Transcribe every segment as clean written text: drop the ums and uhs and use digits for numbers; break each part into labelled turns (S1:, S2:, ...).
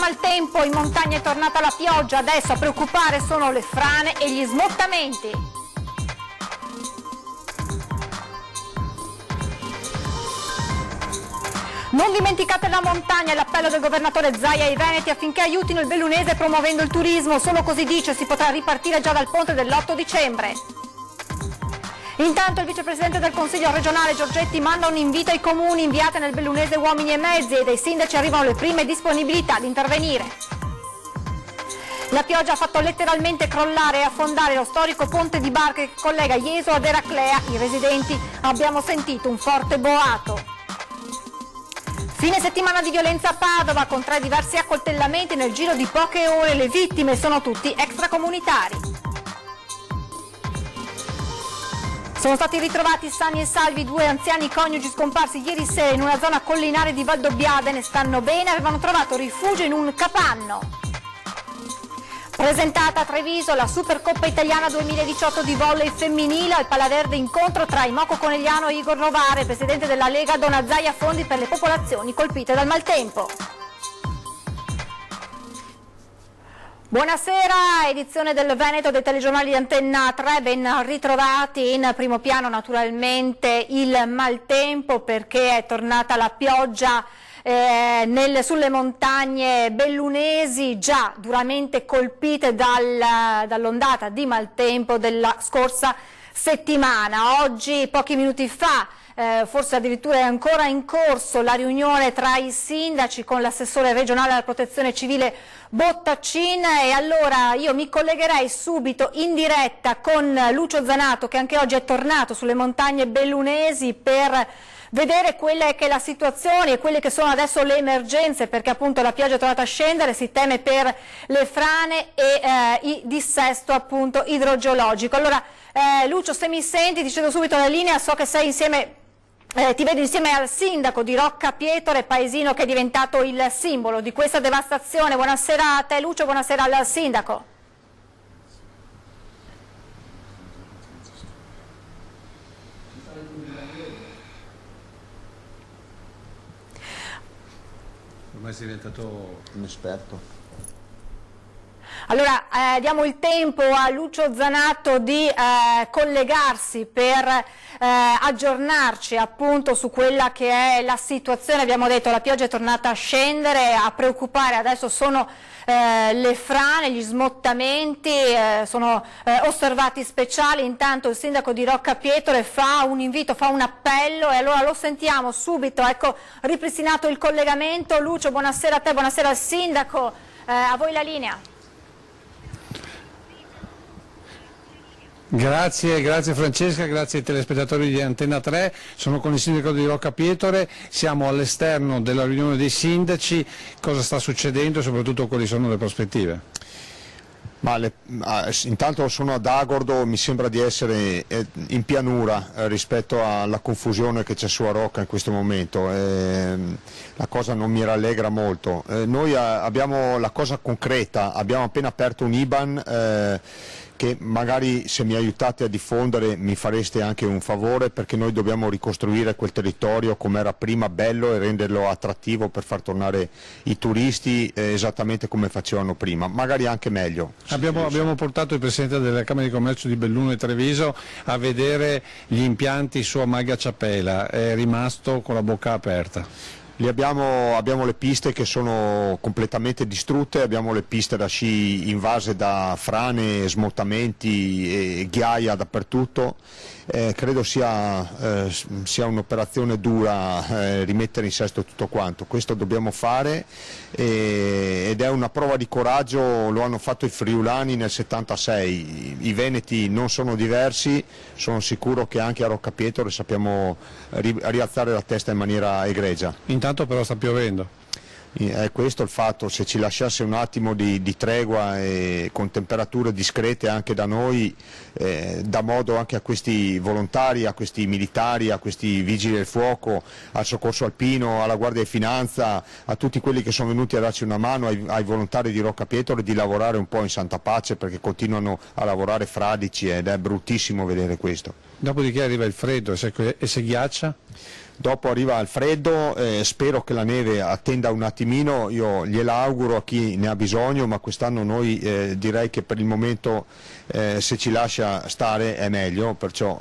S1: maltempo, in montagna è tornata la pioggia, adesso a preoccupare sono le frane e gli smottamenti. Non dimenticate la montagna, l'appello del governatore Zaia ai Veneti affinché aiutino il bellunese promuovendo il turismo, solo così dice si potrà ripartire già dal ponte dell'8 dicembre. Intanto il vicepresidente del Consiglio regionale Giorgetti manda un invito ai comuni, inviate nel bellunese uomini e mezzi e dai sindaci arrivano le prime disponibilità di intervenire. La pioggia ha fatto letteralmente crollare e affondare lo storico ponte di barche che collega Jesolo ad Eraclea. I residenti abbiamo sentito un forte boato. Fine settimana di violenza a Padova con 3 diversi accoltellamenti nel giro di poche ore, le vittime sono tutti extracomunitari. Sono stati ritrovati sani e salvi 2 anziani coniugi scomparsi ieri sera in una zona collinare di Valdobbiadene, ne stanno bene, avevano trovato rifugio in un capanno. Presentata a Treviso la Supercoppa Italiana 2018 di volley femminile, al Palaverde incontro tra Imoco Conegliano e Igor Novare, presidente della Lega dona Zaia fondi per le popolazioni colpite dal maltempo. Buonasera, edizione del Veneto dei telegiornali di Antenna 3, ben ritrovati. In primo piano naturalmente il maltempo perché è tornata la pioggia sulle montagne bellunesi già duramente colpite dall'ondata di maltempo della scorsa settimana. Oggi, pochi minuti fa, forse addirittura è ancora in corso la riunione tra i sindaci con l'assessore regionale alla protezione civile Bottaccin e allora io mi collegherei subito in diretta con Lucio Zanato che anche oggi è tornato sulle montagne bellunesi per vedere quella che è la situazione e quelle che sono adesso le emergenze, perché appunto la pioggia è tornata a scendere, si teme per le frane e il dissesto appunto idrogeologico. Allora Lucio, se mi senti ti cedo subito la linea, so che sei insieme, ti vedo insieme al sindaco di Rocca Pietore, paesino che è diventato il simbolo di questa devastazione. Buonasera a te Lucio, buonasera al sindaco.
S2: Ormai sei diventato un esperto.
S1: Allora diamo il tempo a Lucio Zanato di collegarsi per aggiornarci appunto su quella che è la situazione. Abbiamo detto la pioggia è tornata a scendere, a preoccupare adesso sono le frane, gli smottamenti, sono osservati speciali. Intanto il sindaco di Rocca Pietore fa un invito, fa un appello e allora lo sentiamo subito. Ecco, ripristinato il collegamento. Lucio, buonasera a te, buonasera al sindaco, a voi la linea.
S2: Grazie Francesca, grazie ai telespettatori di Antenna 3, sono con il sindaco di Rocca Pietore, siamo all'esterno della riunione dei sindaci, cosa sta succedendo e soprattutto quali sono le prospettive?
S3: Intanto sono ad Agordo, mi sembra di essere in pianura rispetto alla confusione che c'è su a Rocca in questo momento, la cosa non mi rallegra molto. Noi abbiamo la cosa concreta, abbiamo appena aperto un IBAN che magari se mi aiutate a diffondere mi fareste anche un favore, perché noi dobbiamo ricostruire quel territorio come era prima, bello, e renderlo attrattivo per far tornare i turisti esattamente come facevano prima, magari anche meglio.
S2: Abbiamo portato il Presidente della Camera di Commercio di Belluno e Treviso a vedere gli impianti su Amaga Ciapela, è rimasto con la bocca aperta.
S3: Abbiamo le piste che sono completamente distrutte, abbiamo le piste da sci invase da frane, smottamenti e ghiaia dappertutto. Credo sia un'operazione dura rimettere in sesto tutto quanto, questo dobbiamo fare ed è una prova di coraggio, lo hanno fatto i friulani nel 76, i veneti non sono diversi, sono sicuro che anche a Rocca Pietore sappiamo rialzare la testa in maniera egregia.
S2: Intanto però sta piovendo.
S3: È questo il fatto, se ci lasciasse un attimo di tregua e con temperature discrete anche da noi, dà modo anche a questi volontari, a questi militari, a questi vigili del fuoco, al soccorso alpino, alla Guardia di Finanza, a tutti quelli che sono venuti a darci una mano, ai volontari di Rocca Pietore, di lavorare un po' in santa pace, perché continuano a lavorare fradici ed è bruttissimo vedere questo.
S2: Dopodiché arriva il freddo e se ghiaccia?
S3: dopo arriva il freddo, spero che la neve attenda un attimino, io gliela auguro a chi ne ha bisogno, ma quest'anno noi direi che per il momento se ci lascia stare è meglio, perciò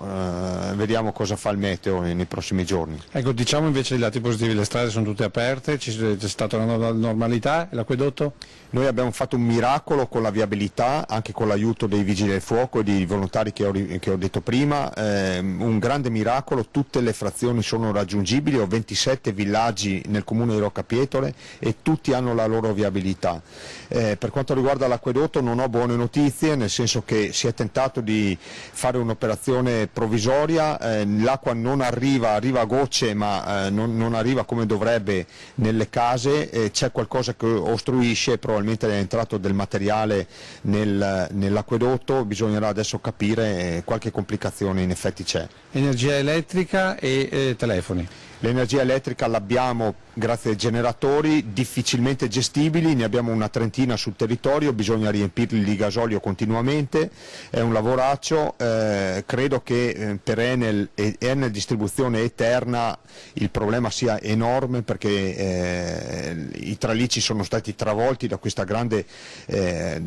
S3: vediamo cosa fa il meteo nei prossimi giorni.
S2: Ecco, diciamo invece i lati positivi, le strade sono tutte aperte, c'è stata una normalità, e l'acquedotto?
S3: Noi abbiamo fatto un miracolo con la viabilità, anche con l'aiuto dei vigili del fuoco e dei volontari che ho detto prima, un grande miracolo, tutte le frazioni sono raggiungibili, ho 27 villaggi nel comune di Roccapietore e tutti hanno la loro viabilità. Per quanto riguarda l'acquedotto non ho buone notizie, nel senso che si è tentato di fare un'operazione provvisoria, l'acqua non arriva a gocce, ma non arriva come dovrebbe nelle case, c'è qualcosa che ostruisce, probabilmente è entrato del materiale nell'acquedotto, bisognerà adesso capire, qualche complicazione in effetti c'è.
S2: Energia elettrica e telefoni.
S3: L'energia elettrica l'abbiamo grazie ai generatori, difficilmente gestibili, ne abbiamo una trentina sul territorio, bisogna riempirli di gasolio continuamente, è un lavoraccio, credo che per Enel Distribuzione e Terna il problema sia enorme, perché i tralicci sono stati travolti da questo grande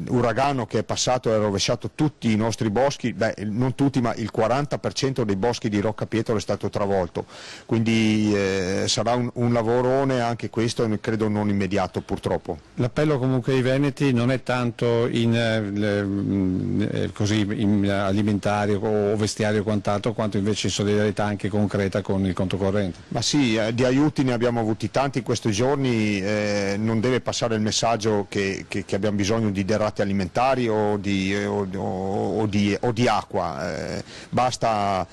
S3: uragano che è passato e ha rovesciato tutti i nostri boschi, non tutti ma il 40% dei boschi di Roccapietro è stato travolto, quindi sarà un lavorone anche questo, credo non immediato purtroppo.
S2: L'appello comunque ai veneti non è tanto in alimentari o vestiario o quant'altro, quanto invece in solidarietà anche concreta con il conto corrente.
S3: Ma sì, di aiuti ne abbiamo avuti tanti in questi giorni, non deve passare il messaggio che abbiamo bisogno di derrate alimentari o di acqua, basta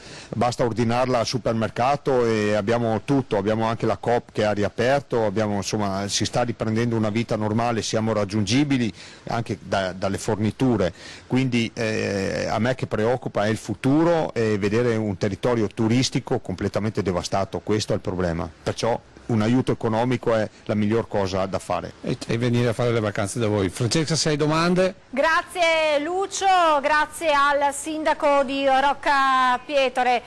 S3: ordinarla al supermercato e abbiamo tutto, abbiamo anche la Coop che ha riaperto, insomma, si sta riprendendo una vita normale, siamo raggiungibili anche dalle forniture, quindi a me che preoccupa è il futuro e vedere un territorio turistico completamente devastato, questo è il problema, perciò un aiuto economico è la miglior cosa da fare.
S2: E venire a fare le vacanze da voi. Francesca, se hai domande?
S1: Grazie Lucio, grazie al sindaco di Roccapietore.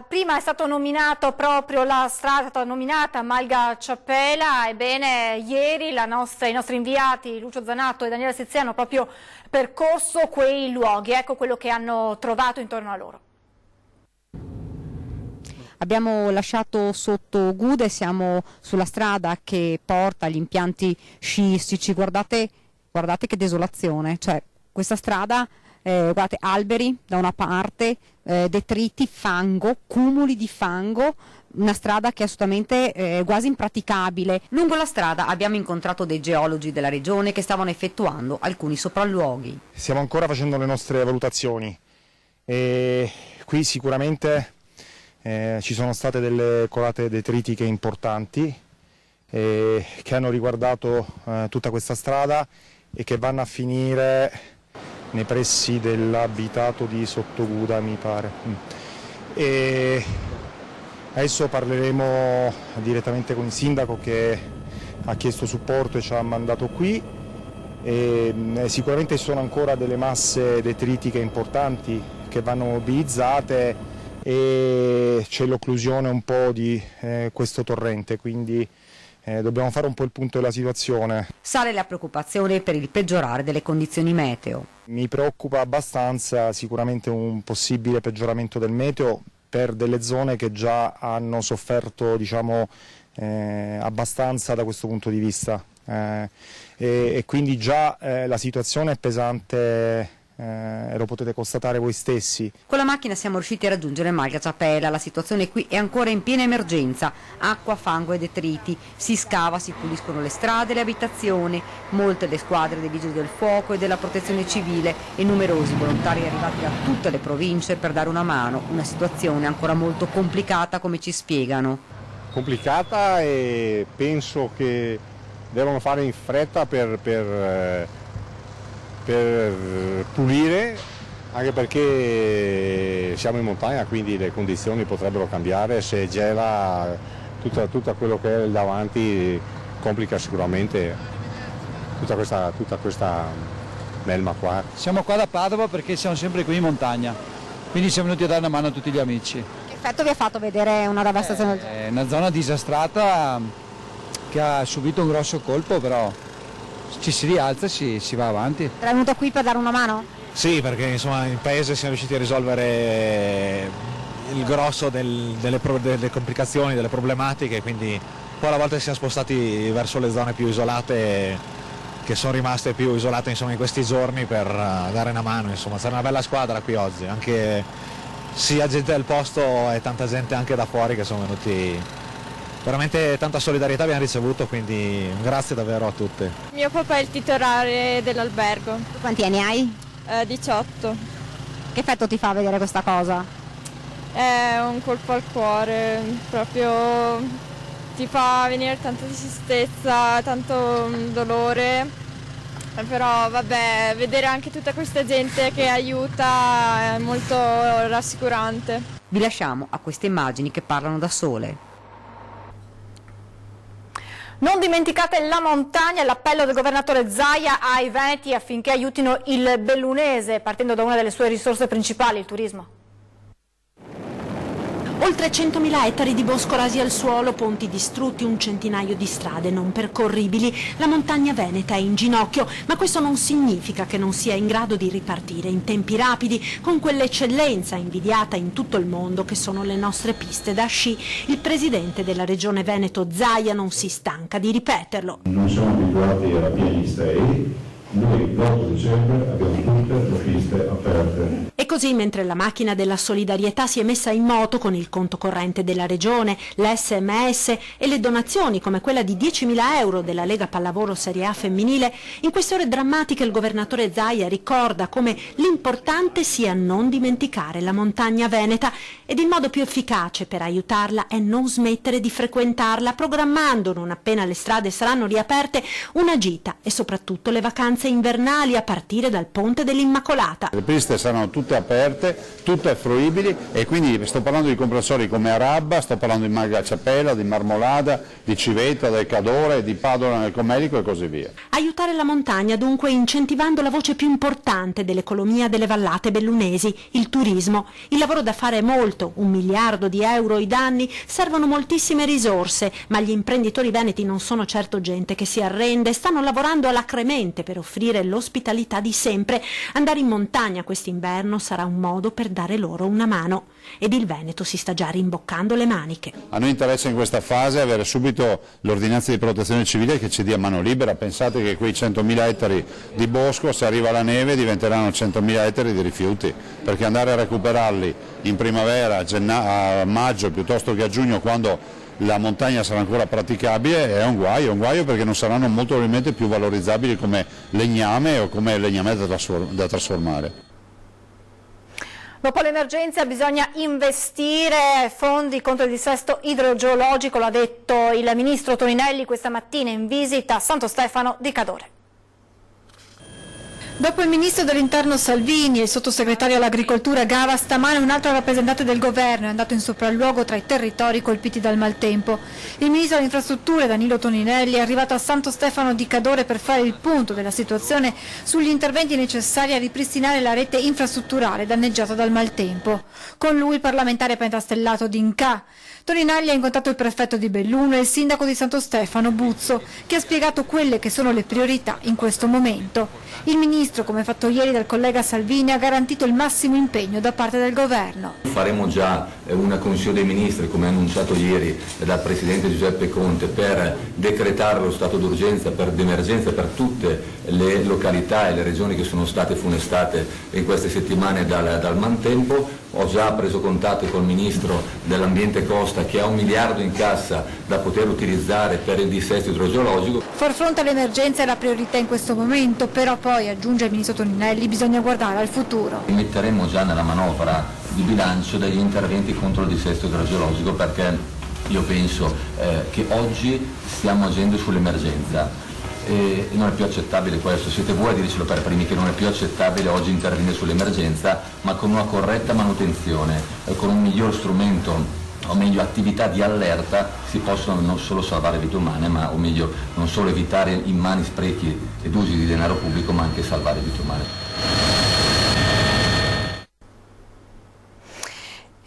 S1: Prima è stato nominato proprio la strada, è stata nominata Malga Ciappella, ebbene ieri i nostri inviati Lucio Zanato e Daniele Seziano hanno proprio percorso quei luoghi, ecco quello che hanno trovato intorno a loro.
S4: Abbiamo lasciato sotto Gude, siamo sulla strada che porta agli impianti sciistici, guardate che desolazione, cioè questa strada, guardate, alberi da una parte, detriti, fango, cumuli di fango, una strada che è assolutamente quasi impraticabile. Lungo la strada abbiamo incontrato dei geologi della regione che stavano effettuando alcuni sopralluoghi.
S5: Stiamo ancora facendo le nostre valutazioni e qui sicuramente ci sono state delle colate detritiche importanti che hanno riguardato tutta questa strada e che vanno a finire nei pressi dell'abitato di Sottoguda, mi pare. E adesso parleremo direttamente con il sindaco che ha chiesto supporto e ci ha mandato qui. Sicuramente ci sono ancora delle masse detritiche importanti che vanno mobilizzate e c'è l'occlusione un po' di questo torrente, quindi dobbiamo fare un po' il punto della situazione.
S4: Sale la preoccupazione per il peggiorare delle condizioni meteo.
S5: Mi preoccupa abbastanza sicuramente un possibile peggioramento del meteo per delle zone che già hanno sofferto, diciamo, abbastanza da questo punto di vista e quindi già la situazione è pesante. Lo potete constatare voi stessi.
S4: Con la macchina siamo riusciti a raggiungere Malga Ciappella, la situazione qui è ancora in piena emergenza, acqua, fango e detriti, si scava, si puliscono le strade e le abitazioni, molte le squadre dei vigili del fuoco e della protezione civile e numerosi volontari arrivati da tutte le province per dare una mano, una situazione ancora molto complicata come ci spiegano.
S6: Complicata e penso che devono fare in fretta per pulire, anche perché siamo in montagna, quindi le condizioni potrebbero cambiare, se gela tutto quello che è davanti complica sicuramente tutta questa melma qua.
S7: Siamo qua da Padova perché siamo sempre qui in montagna, quindi siamo venuti a dare una mano a tutti gli amici.
S4: effetto vi ha fatto vedere una devastazione del genere?
S7: È una zona disastrata che ha subito un grosso colpo, però ci si rialza e si va avanti.
S4: Sei venuto qui per dare una mano?
S5: Sì, perché insomma in paese siamo riusciti a risolvere il grosso delle complicazioni, delle problematiche, quindi poi alla volta siamo spostati verso le zone più isolate, che sono rimaste più isolate insomma, in questi giorni, per dare una mano. Insomma, c'era una bella squadra qui oggi, anche sia gente del posto e tanta gente anche da fuori che sono venuti. Veramente tanta solidarietà abbiamo ricevuto, quindi grazie davvero a tutte.
S8: Mio papà è il titolare dell'albergo.
S4: Tu quanti anni hai?
S8: 18.
S4: Che effetto ti fa vedere questa cosa?
S8: È un colpo al cuore, proprio ti fa venire tanta tristezza, tanto dolore, però vabbè, vedere anche tutta questa gente che aiuta è molto rassicurante.
S4: Vi lasciamo a queste immagini che parlano da sole.
S1: Non dimenticate la montagna, l'appello del governatore Zaia ai veneti affinché aiutino il bellunese, partendo da una delle sue risorse principali, il turismo.
S9: Oltre 100.000 ettari di bosco rasi al suolo, ponti distrutti, un centinaio di strade non percorribili. La montagna veneta è in ginocchio, ma questo non significa che non sia in grado di ripartire in tempi rapidi con quell'eccellenza invidiata in tutto il mondo che sono le nostre piste da sci. Il presidente della regione Veneto Zaia non si stanca di ripeterlo.
S10: Non siamo abituati alla pianista noi l'8 dicembre abbiamo tutte le piste aperte.
S9: E così, mentre la macchina della solidarietà si è messa in moto con il conto corrente della regione, l'SMS e le donazioni come quella di 10.000 euro della Lega Pallavolo Serie A femminile, in queste ore drammatiche il governatore Zaia ricorda come l'importante sia non dimenticare la montagna veneta ed il modo più efficace per aiutarla è non smettere di frequentarla, programmando, non appena le strade saranno riaperte, una gita e soprattutto le vacanze invernali a partire dal Ponte dell'Immacolata.
S10: Le piste saranno tutte aperte, tutte fruibili, e quindi sto parlando di comprensori come Arabba, sto parlando di Margaciapella, di Marmolada, di Civetta, del Cadore, di Padova nel Comelico e così via.
S9: Aiutare la montagna dunque incentivando la voce più importante dell'economia delle vallate bellunesi, il turismo. Il lavoro da fare è molto, 1 miliardo di euro i danni, servono moltissime risorse, ma gli imprenditori veneti non sono certo gente che si arrende, stanno lavorando alacremente per offrire l'ospitalità di sempre. Andare in montagna quest'inverno sarà un modo per dare loro una mano ed il Veneto si sta già rimboccando le maniche.
S10: A noi interessa in questa fase avere subito l'ordinanza di protezione civile che ci dia mano libera. Pensate che quei 100.000 ettari di bosco, se arriva la neve, diventeranno 100.000 ettari di rifiuti, perché andare a recuperarli in primavera, a maggio piuttosto che a giugno, quando la montagna sarà ancora praticabile, è un guaio perché non saranno molto probabilmente più valorizzabili come legname o come legname da trasformare.
S1: Dopo l'emergenza bisogna investire fondi contro il dissesto idrogeologico, l'ha detto il ministro Toninelli questa mattina in visita a Santo Stefano di Cadore. Dopo il ministro dell'interno Salvini e il sottosegretario all'agricoltura Gava, stamane un altro rappresentante del governo è andato in sopralluogo tra i territori colpiti dal maltempo. Il ministro delle infrastrutture Danilo Toninelli è arrivato a Santo Stefano di Cadore per fare il punto della situazione sugli interventi necessari a ripristinare la rete infrastrutturale danneggiata dal maltempo. Con lui il parlamentare pentastellato D'Inca. Toninelli ha incontrato il prefetto di Belluno e il sindaco di Santo Stefano Buzzo, che ha spiegato quelle che sono le priorità in questo momento. Il ministro, come fatto ieri dal collega Salvini, ha garantito il massimo impegno da parte del governo.
S11: Faremo già una commissione dei ministri, come annunciato ieri dal presidente Giuseppe Conte, per decretare lo stato d'urgenza, d'emergenza per tutte le località e le regioni che sono state funestate in queste settimane dal maltempo. Ho già preso contatto col ministro dell'ambiente Costa, che ha 1 miliardo in cassa da poter utilizzare per il dissesto idrogeologico.
S1: Far fronte all'emergenza è la priorità in questo momento, però poi, aggiunge il ministro Toninelli, bisogna guardare al futuro.
S11: Metteremo già nella manovra di bilancio degli interventi contro il dissesto idrogeologico, perché io penso che oggi stiamo agendo sull'emergenza. E non è più accettabile questo, siete voi a dircelo per primi che non è più accettabile oggi intervenire sull'emergenza, ma con una corretta manutenzione, con un miglior strumento, o meglio attività di allerta, si possono non solo salvare vite umane, ma o meglio non solo evitare immani sprechi ed usi di denaro pubblico, ma anche salvare vite umane.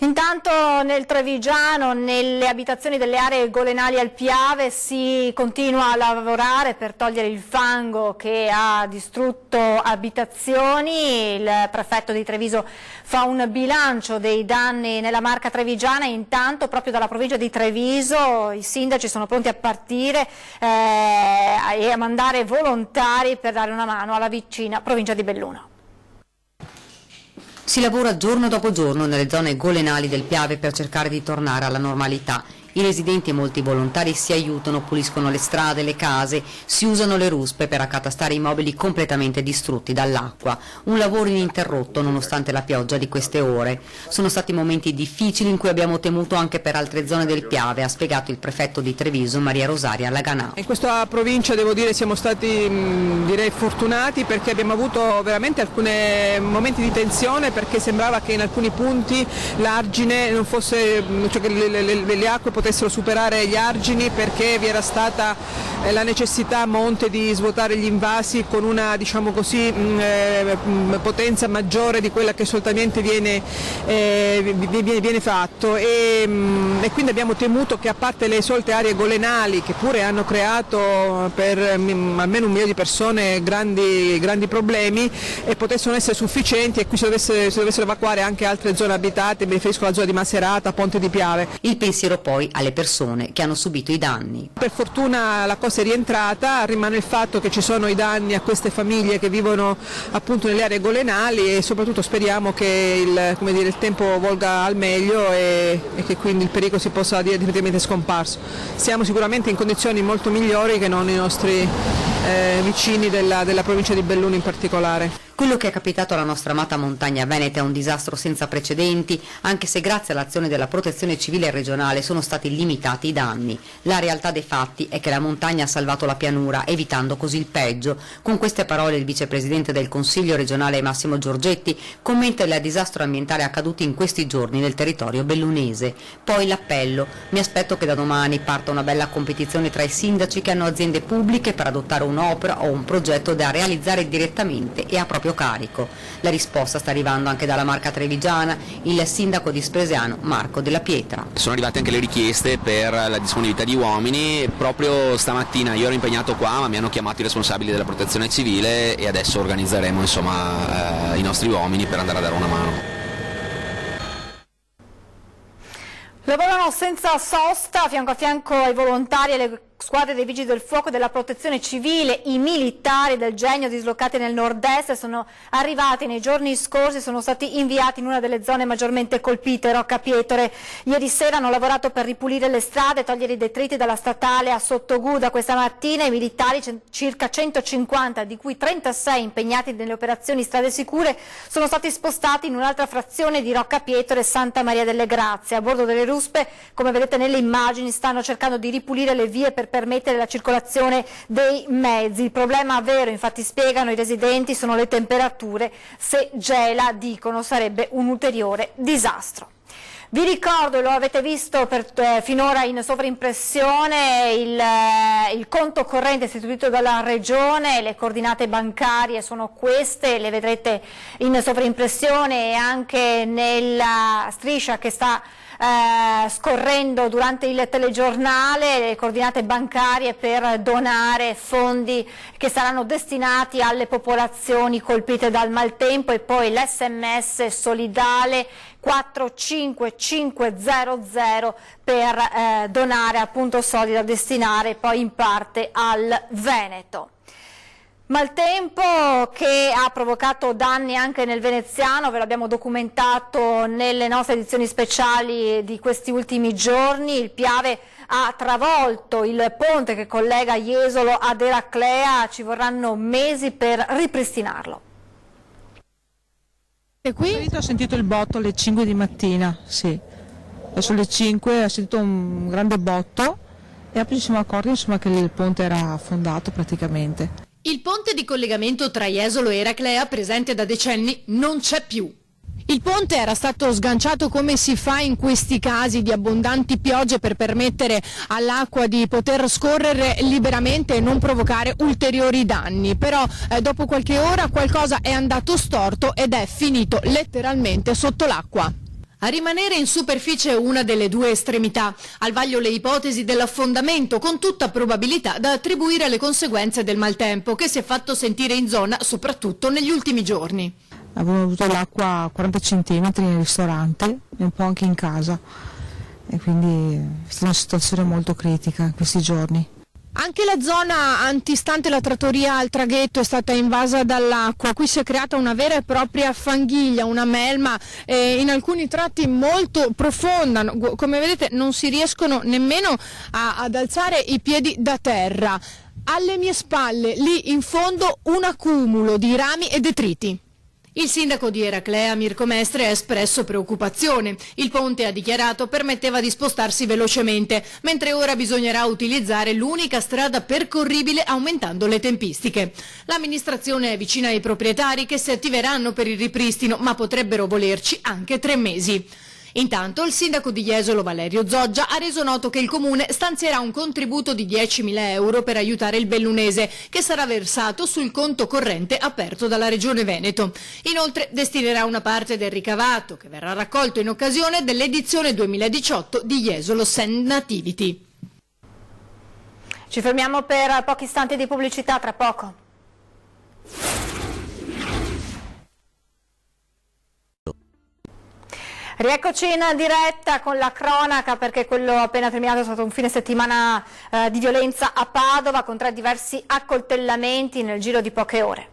S1: Intanto Intanto nel Trevigiano, nelle abitazioni delle aree golenali al Piave, si continua a lavorare per togliere il fango che ha distrutto abitazioni. Il prefetto di Treviso fa un bilancio dei danni nella Marca trevigiana. Intanto proprio dalla provincia di Treviso i sindaci sono pronti a partire e a mandare volontari per dare una mano alla vicina provincia di Belluno.
S12: Si lavora giorno dopo giorno nelle zone golenali del Piave per cercare di tornare alla normalità. I residenti e molti volontari si aiutano, puliscono le strade, le case, si usano le ruspe per accatastare immobili completamente distrutti dall'acqua. Un lavoro ininterrotto nonostante la pioggia di queste ore. Sono stati momenti difficili in cui abbiamo temuto anche per altre zone del Piave, ha spiegato il prefetto di Treviso Maria Rosaria Laganà.
S13: In questa provincia devo dire siamo stati direi fortunati, perché abbiamo avuto veramente alcuni momenti di tensione, perché sembrava che in alcuni punti l'argine non fosse, cioè che le acque potessero superare gli argini, perché vi era stata la necessità a monte di svuotare gli invasi con una, diciamo così, potenza maggiore di quella che solitamente viene fatto, e quindi abbiamo temuto che, a parte le solite aree golenali che pure hanno creato per almeno 1 milione di persone grandi problemi, potessero essere sufficienti, e qui si dovessero evacuare anche altre zone abitate. Mi riferisco alla zona di Macerata, Ponte di Piave.
S12: Il pensiero poi alle persone che hanno subito i danni.
S13: Per fortuna la cosa è rientrata, rimane il fatto che ci sono i danni a queste famiglie che vivono appunto nelle aree golenali, e soprattutto speriamo che il tempo volga al meglio e che quindi il pericolo si possa dire definitivamente scomparso. Siamo sicuramente in condizioni molto migliori che non i nostri vicini della provincia di Belluno in particolare.
S12: Quello che è capitato alla nostra amata montagna veneta è un disastro senza precedenti, anche se grazie all'azione della Protezione Civile regionale sono stati limitati i danni. La realtà dei fatti è che la montagna ha salvato la pianura, evitando così il peggio. Con queste parole il vicepresidente del Consiglio regionale Massimo Giorgetti commenta il disastro ambientale accaduto in questi giorni nel territorio bellunese. Poi l'appello: mi aspetto che da domani parta una bella competizione tra i sindaci che hanno aziende pubbliche per adottare un'opera o un progetto da realizzare direttamente e a proprio carico. La risposta sta arrivando anche dalla Marca trevigiana. Il sindaco di Spresiano Marco Della Pietra.
S14: Sono arrivate anche le richieste per la disponibilità di uomini. Proprio stamattina io ero impegnato qua, ma mi hanno chiamato i responsabili della Protezione Civile e adesso organizzeremo i nostri uomini per andare a dare una mano.
S1: Lavorano senza sosta, fianco a fianco ai volontari e alle squadre dei Vigili del Fuoco, della Protezione Civile. I militari del Genio dislocati nel nord-est sono arrivati nei giorni scorsi, sono stati inviati in una delle zone maggiormente colpite, Rocca Pietore. Ieri sera hanno lavorato per ripulire le strade, togliere i detriti dalla statale a Sottoguda. Questa mattina i militari, circa 150, di cui 36 impegnati nelle operazioni Strade Sicure, sono stati spostati in un'altra frazione di Rocca Pietore e Santa Maria delle Grazie. A bordo delle ruspe, come vedete nelle immagini, stanno cercando di ripulire le vie per permettere la circolazione dei mezzi. Il problema vero, infatti, spiegano i residenti, sono le temperature. Se gela, dicono, sarebbe un ulteriore disastro. Vi ricordo, lo avete visto finora in sovraimpressione, il conto corrente istituito dalla Regione. Le coordinate bancarie sono queste, le vedrete in sovraimpressione e anche nella striscia che sta scorrendo durante il telegiornale, le coordinate bancarie per donare fondi che saranno destinati alle popolazioni colpite dal maltempo, e poi l'SMS solidale 45500 per donare appunto soldi da destinare poi in parte al Veneto. Maltempo che ha provocato danni anche nel veneziano, ve l'abbiamo documentato nelle nostre edizioni speciali di questi ultimi giorni. Il Piave ha travolto il ponte che collega Jesolo ad Eraclea, ci vorranno mesi per ripristinarlo.
S15: E qui ho sentito il botto alle 5 di mattina, sì, verso le 5 ho sentito un grande botto e poi ci siamo accorti che il ponte era affondato praticamente.
S16: Il ponte di collegamento tra Jesolo e Eraclea, presente da decenni, non c'è più. Il ponte era stato sganciato come si fa in questi casi di abbondanti piogge per permettere all'acqua di poter scorrere liberamente e non provocare ulteriori danni. Però dopo qualche ora qualcosa è andato storto ed è finito letteralmente sotto l'acqua. A rimanere in superficie una delle due estremità, al vaglio le ipotesi dell'affondamento, con tutta probabilità da attribuire alle conseguenze del maltempo che si è fatto sentire in zona soprattutto negli ultimi giorni.
S15: Abbiamo avuto l'acqua a 40 cm nel ristorante e un po' anche in casa e quindi è stata una situazione molto critica in questi giorni.
S16: Anche la zona antistante la trattoria al traghetto è stata invasa dall'acqua, qui si è creata una vera e propria fanghiglia, una melma in alcuni tratti molto profonda, come vedete non si riescono nemmeno ad alzare i piedi da terra. Alle mie spalle, lì in fondo, un accumulo di rami e detriti. Il sindaco di Eraclea, Mirko Mestre, ha espresso preoccupazione. Il ponte, ha dichiarato, permetteva di spostarsi velocemente, mentre ora bisognerà utilizzare l'unica strada percorribile aumentando le tempistiche. L'amministrazione è vicina ai proprietari che si attiveranno per il ripristino, ma potrebbero volerci anche 3 mesi. Intanto il sindaco di Jesolo, Valerio Zoggia, ha reso noto che il comune stanzierà un contributo di 10.000 euro per aiutare il bellunese, che sarà versato sul conto corrente aperto dalla Regione Veneto. Inoltre destinerà una parte del ricavato, che verrà raccolto in occasione dell'edizione 2018 di Jesolo Send Nativity.
S1: Ci fermiamo per pochi istanti di pubblicità, tra poco. Rieccoci in diretta con la cronaca, perché quello appena terminato è stato un fine settimana di violenza a Padova, con 3 diversi accoltellamenti nel giro di poche ore.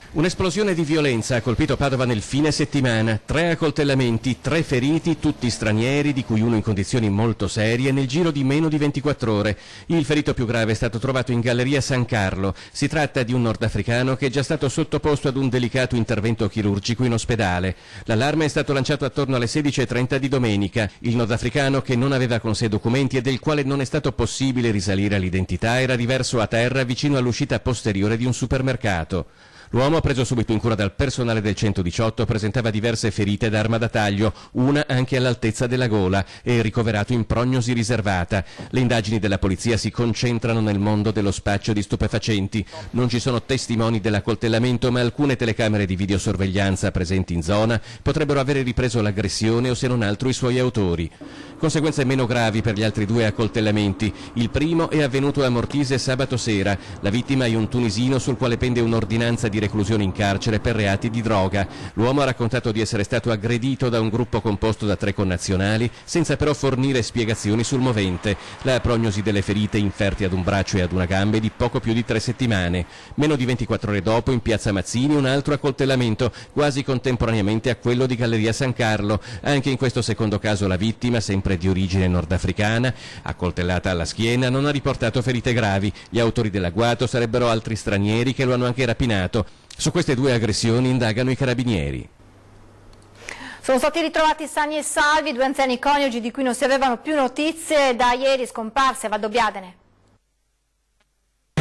S17: Un'esplosione di violenza ha colpito Padova nel fine settimana, 3 accoltellamenti, 3 feriti, tutti stranieri, di cui uno in condizioni molto serie, nel giro di meno di 24 ore. Il ferito più grave è stato trovato in Galleria San Carlo. Si tratta di un nordafricano che è già stato sottoposto ad un delicato intervento chirurgico in ospedale. L'allarme è stato lanciato attorno alle 16:30 di domenica. Il nordafricano, che non aveva con sé documenti e del quale non è stato possibile risalire all'identità, era riverso a terra vicino all'uscita posteriore di un supermercato. L'uomo, preso subito in cura dal personale del 118, presentava diverse ferite d'arma da taglio, una anche all'altezza della gola, e ricoverato in prognosi riservata. Le indagini della polizia si concentrano nel mondo dello spaccio di stupefacenti. Non ci sono testimoni dell'accoltellamento, ma alcune telecamere di videosorveglianza presenti in zona potrebbero avere ripreso l'aggressione o, se non altro, i suoi autori. Conseguenze meno gravi per gli altri 2 accoltellamenti. Il primo è avvenuto a Mortise sabato sera. La vittima è un tunisino sul quale pende un'ordinanza di reclusione in carcere per reati di droga. L'uomo ha raccontato di essere stato aggredito da un gruppo composto da 3 connazionali, senza però fornire spiegazioni sul movente. La prognosi delle ferite, inferti ad un braccio e ad una gamba, è di poco più di 3 settimane. Meno di 24 ore dopo, in piazza Mazzini, un altro accoltellamento, quasi contemporaneamente a quello di Galleria San Carlo. Anche in questo secondo caso la vittima, sempre di origine nordafricana, accoltellata alla schiena, non ha riportato ferite gravi. Gli autori dell'agguato sarebbero altri stranieri che lo hanno anche rapinato. Su queste 2 aggressioni indagano i carabinieri.
S1: Sono stati ritrovati sani e salvi 2 anziani coniugi di cui non si avevano più notizie, da ieri scomparsi a Valdobbiadene.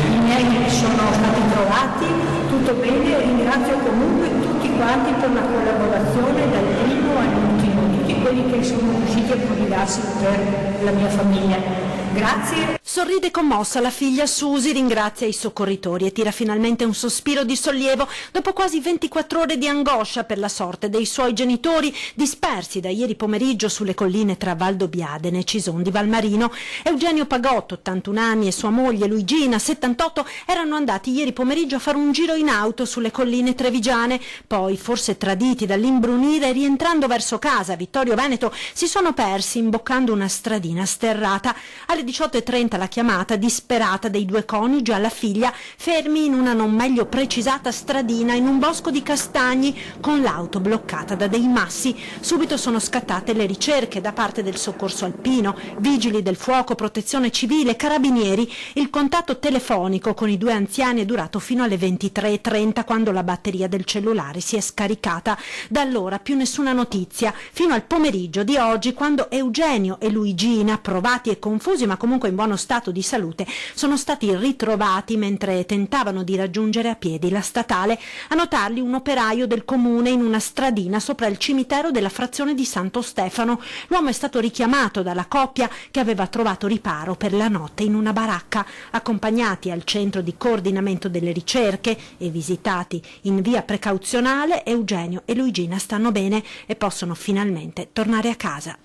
S18: I miei sono stati trovati, tutto bene, ringrazio comunque tutti quanti per la collaborazione dal primo all'ultimo, tutti quelli che sono riusciti a prodigarsi per la mia famiglia. Grazie.
S9: Sorride commossa la figlia Susi, ringrazia i soccorritori e tira finalmente un sospiro di sollievo dopo quasi 24 ore di angoscia per la sorte dei suoi genitori, dispersi da ieri pomeriggio sulle colline tra Valdobbiadene e Cison di Valmarino. Eugenio Pagotto, 81 anni, e sua moglie Luigina, 78, erano andati ieri pomeriggio a fare un giro in auto sulle colline trevigiane. Poi, forse traditi dall'imbrunire, rientrando verso casa, Vittorio Veneto, si sono persi imboccando una stradina sterrata. Alle 18:30 la chiamata disperata dei 2 coniugi alla figlia, fermi in una non meglio precisata stradina in un bosco di castagni, con l'auto bloccata da dei massi. Subito sono scattate le ricerche da parte del soccorso alpino, vigili del fuoco, protezione civile, carabinieri. Il contatto telefonico con i 2 anziani è durato fino alle 23:30, quando la batteria del cellulare si è scaricata. Da allora più nessuna notizia, fino al pomeriggio di oggi, quando Eugenio e Luigina, provati e confusi ma ma comunque in buono stato di salute, sono stati ritrovati mentre tentavano di raggiungere a piedi la statale. A notarli un operaio del comune in una stradina sopra il cimitero della frazione di Santo Stefano. L'uomo è stato richiamato dalla coppia che aveva trovato riparo per la notte in una baracca. Accompagnati al centro di coordinamento delle ricerche e visitati in via precauzionale, Eugenio e Luigina stanno bene e possono finalmente tornare a casa.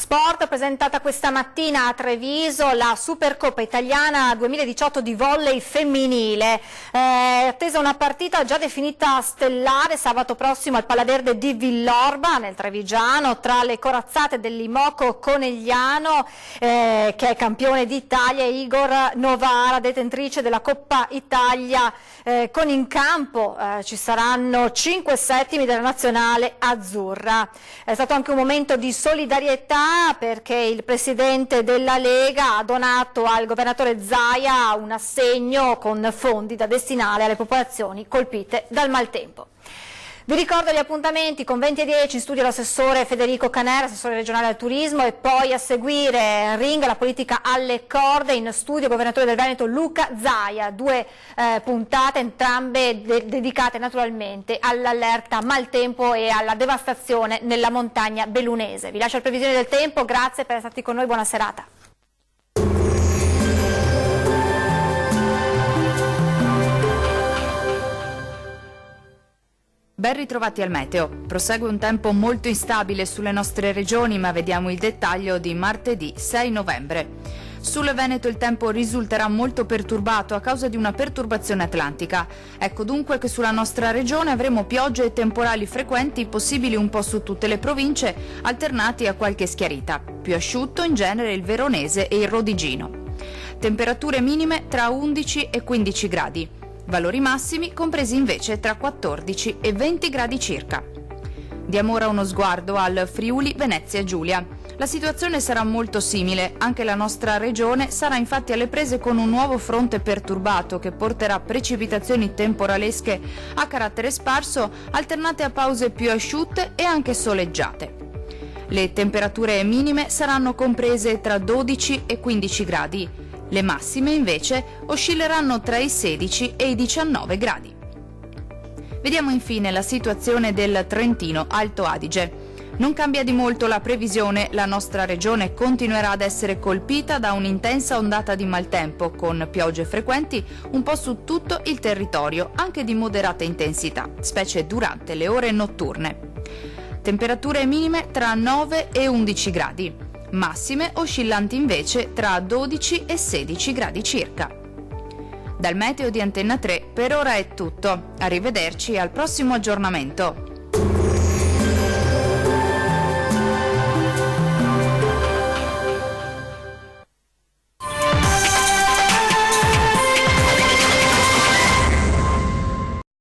S1: Sport, presentata questa mattina a Treviso la Supercoppa Italiana 2018 di volley femminile. Attesa una partita già definita stellare sabato prossimo al Palaverde di Villorba, nel Trevigiano, tra le corazzate dell'Imoco Conegliano, che è campione d'Italia, e Igor Novara, detentrice della Coppa Italia. Con in campo ci saranno 5 settimi della nazionale azzurra. È stato anche un momento di solidarietà, perché il presidente della Lega ha donato al governatore Zaia un assegno con fondi da destinare alle popolazioni colpite dal maltempo. Vi ricordo gli appuntamenti: con 20:10 in studio l'assessore Federico Canera, assessore regionale al turismo, e poi a seguire Ring, la politica alle corde, in studio il governatore del Veneto Luca Zaia. 2 puntate, entrambe dedicate naturalmente all'allerta maltempo e alla devastazione nella montagna bellunese. Vi lascio le previsioni del tempo, grazie per essere stati con noi, buona serata.
S19: Ben ritrovati al meteo. Prosegue un tempo molto instabile sulle nostre regioni, ma vediamo il dettaglio di martedì 6 novembre. Sul Veneto il tempo risulterà molto perturbato a causa di una perturbazione atlantica. Ecco dunque che sulla nostra regione avremo piogge e temporali frequenti, possibili un po' su tutte le province, alternati a qualche schiarita. Più asciutto in genere il Veronese e il Rodigino. Temperature minime tra 11 e 15 gradi. Valori massimi compresi invece tra 14 e 20 gradi circa. Diamo ora uno sguardo al Friuli Venezia Giulia. La situazione sarà molto simile, anche la nostra regione sarà infatti alle prese con un nuovo fronte perturbato che porterà precipitazioni temporalesche a carattere sparso, alternate a pause più asciutte e anche soleggiate. Le temperature minime saranno comprese tra 12 e 15 gradi. Le massime invece oscilleranno tra i 16 e i 19 gradi. Vediamo infine la situazione del Trentino Alto Adige. Non cambia di molto la previsione, la nostra regione continuerà ad essere colpita da un'intensa ondata di maltempo, con piogge frequenti un po' su tutto il territorio, anche di moderata intensità, specie durante le ore notturne. Temperature minime tra 9 e 11 gradi. Massime oscillanti invece tra 12 e 16 gradi circa. Dal meteo di Antenna 3 per ora è tutto. Arrivederci al prossimo aggiornamento.